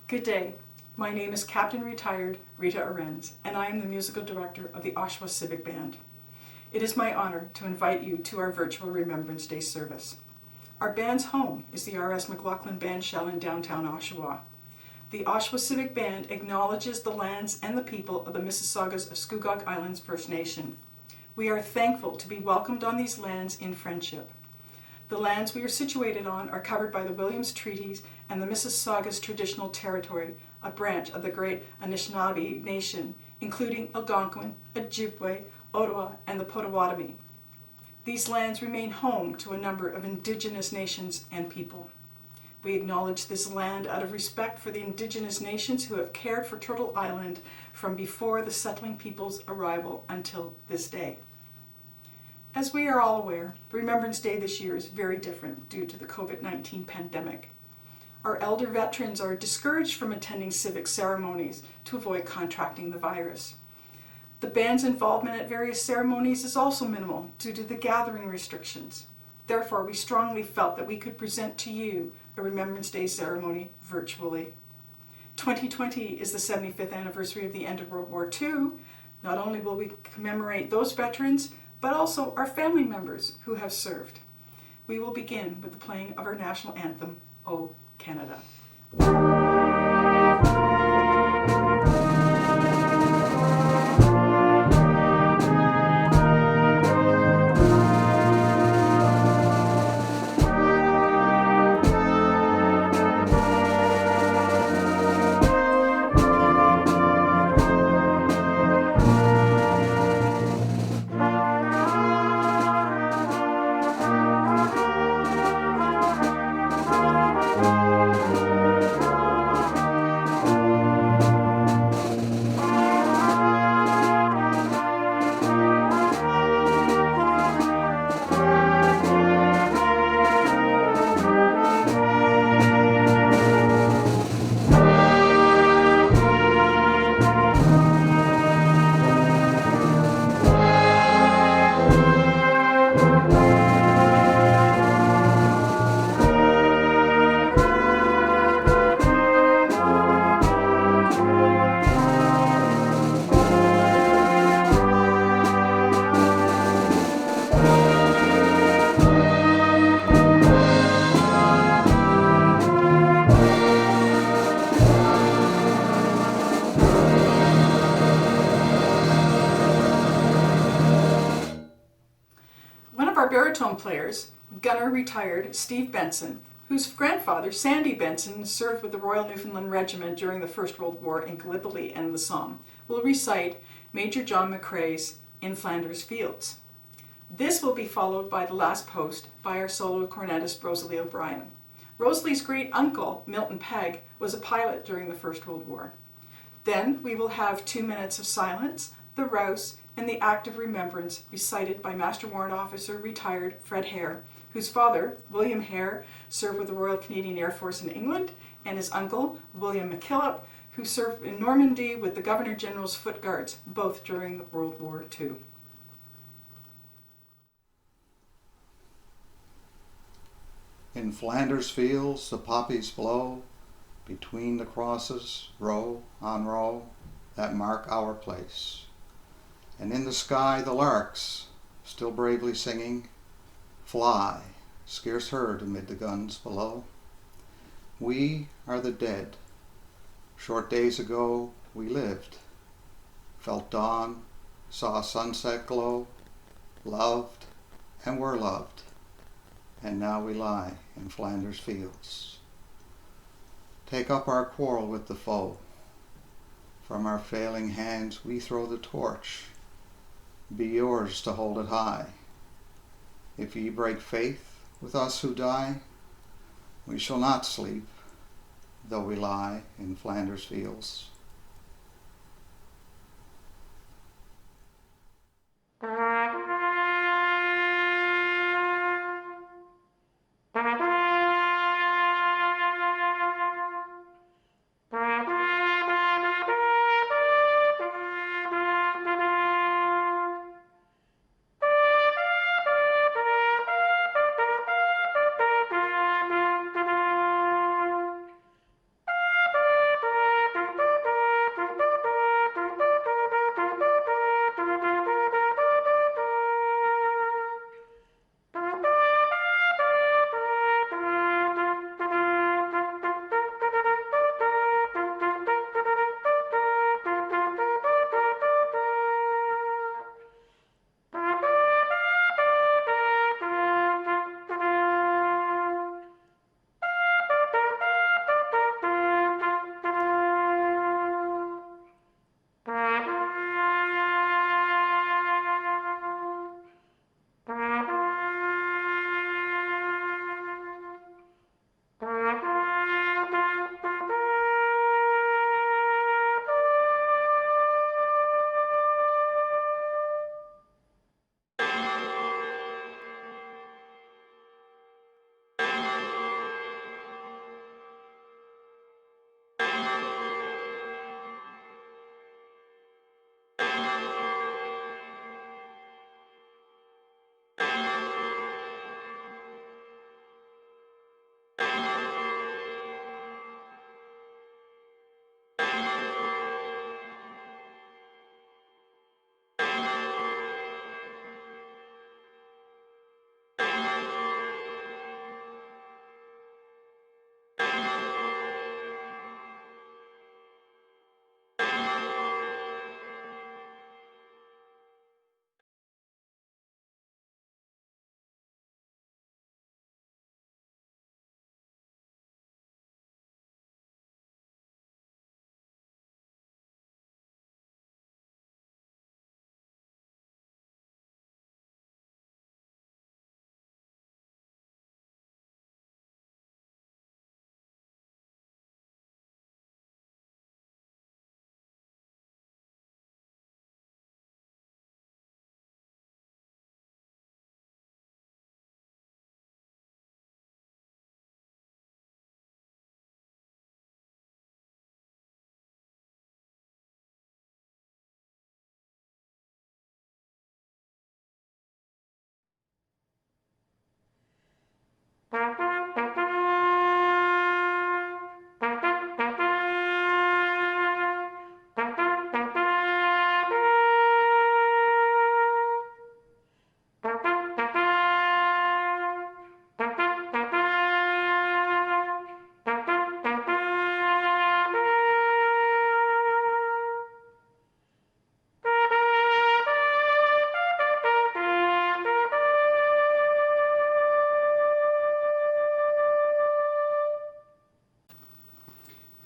Good day. My name is Captain Retired Rita Arens, and I am the musical director of the Oshawa Civic Band. It is my honor to invite you to our Virtual Remembrance Day service. Our band's home is the R.S. McLaughlin Bandshell in downtown Oshawa. The Oshawa Civic Band acknowledges the lands and the people of the Mississaugas of Scugog Islands First Nation. We are thankful to be welcomed on these lands in friendship. The lands we are situated on are covered by the Williams Treaties and the Mississaugas Traditional Territory, a branch of the great Anishinaabe Nation, including Algonquin, Ojibwe, Ottawa, and the Potawatomi. These lands remain home to a number of Indigenous nations and people. We acknowledge this land out of respect for the Indigenous nations who have cared for Turtle Island from before the settling people's arrival until this day. As we are all aware, Remembrance Day this year is very different due to the COVID-19 pandemic. Our elder veterans are discouraged from attending civic ceremonies to avoid contracting the virus. The band's involvement at various ceremonies is also minimal due to the gathering restrictions. Therefore, we strongly felt that we could present to you a Remembrance Day ceremony virtually. 2020 is the 75th anniversary of the end of World War II. Not only will we commemorate those veterans, but also our family members who have served. We will begin with the playing of our national anthem, O Canada. Our baritone players, gunner retired Steve Benson, whose grandfather, Sandy Benson, served with the Royal Newfoundland Regiment during the First World War in Gallipoli and the Somme, will recite Major John McCrae's In Flanders Fields. This will be followed by the last post by our solo cornetist Rosalie O'Brien. Rosalie's great uncle, Milton Pegg, was a pilot during the First World War. Then we will have 2 minutes of silence, the rouse, and the act of remembrance recited by Master Warrant Officer retired Fred Hare, whose father, William Hare, served with the Royal Canadian Air Force in England, and his uncle, William McKillop, who served in Normandy with the Governor General's Foot Guards, both during the World War II. In Flanders Fields the poppies blow, between the crosses, row on row, that mark our place. And in the sky the larks, still bravely singing, fly, scarce heard amid the guns below. We are the dead. Short days ago we lived, felt dawn, saw sunset glow, loved and were loved, and now we lie in Flanders Fields. Take up our quarrel with the foe. From our failing hands we throw the torch. Be yours to hold it high. If ye break faith with us who die, we shall not sleep, though we lie in Flanders Fields.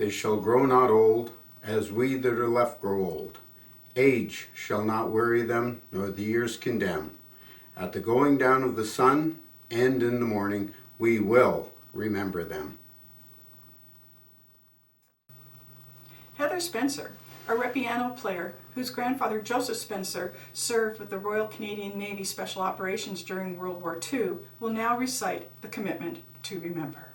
They shall grow not old, as we that are left grow old. Age shall not weary them, nor the years condemn. At the going down of the sun, and in the morning, we will remember them. Heather Spencer, a piano player whose grandfather Joseph Spencer served with the Royal Canadian Navy Special Operations during World War II, will now recite the commitment to remember.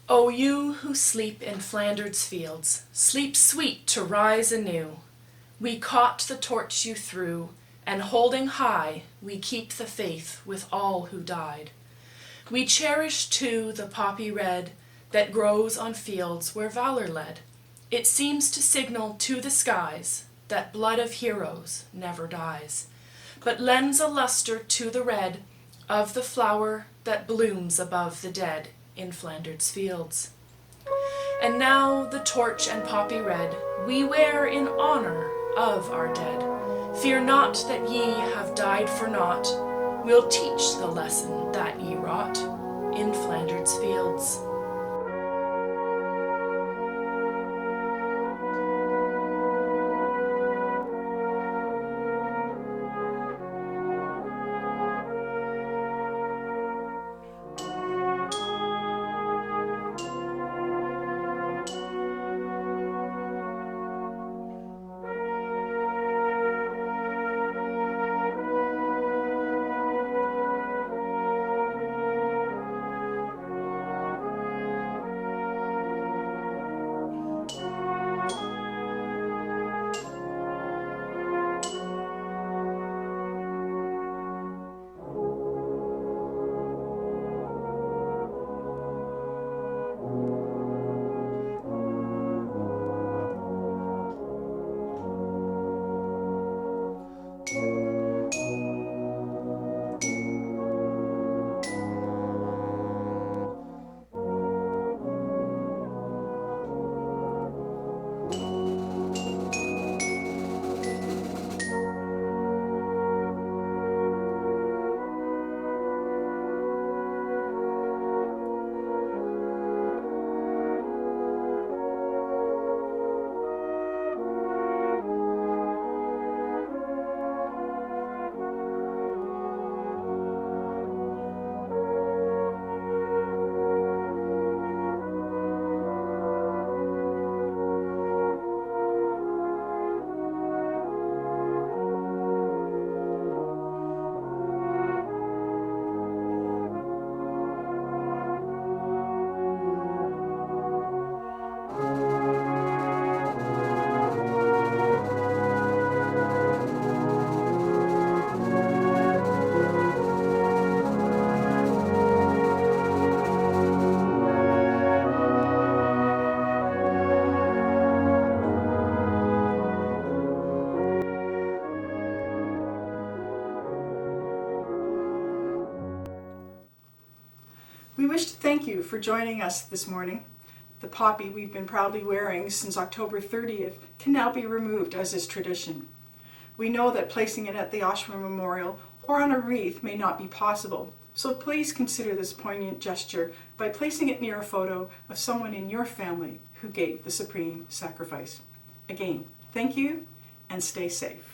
O you who sleep in Flanders Fields, sleep sweet to rise anew. We caught the torch you threw, and holding high, we keep the faith with all who died. We cherish too the poppy red that grows on fields where valor led. It seems to signal to the skies that blood of heroes never dies, but lends a luster to the red of the flower that blooms above the dead in Flanders Fields. And now the torch and poppy red we wear in honor of our dead. Fear not that ye have died for naught, we'll teach the lesson that ye wrought in Flanders Fields. We wish to thank you for joining us this morning. The poppy we've been proudly wearing since October 30th can now be removed as is tradition. We know that placing it at the Oshawa Memorial or on a wreath may not be possible, so please consider this poignant gesture by placing it near a photo of someone in your family who gave the supreme sacrifice. Again, thank you and stay safe.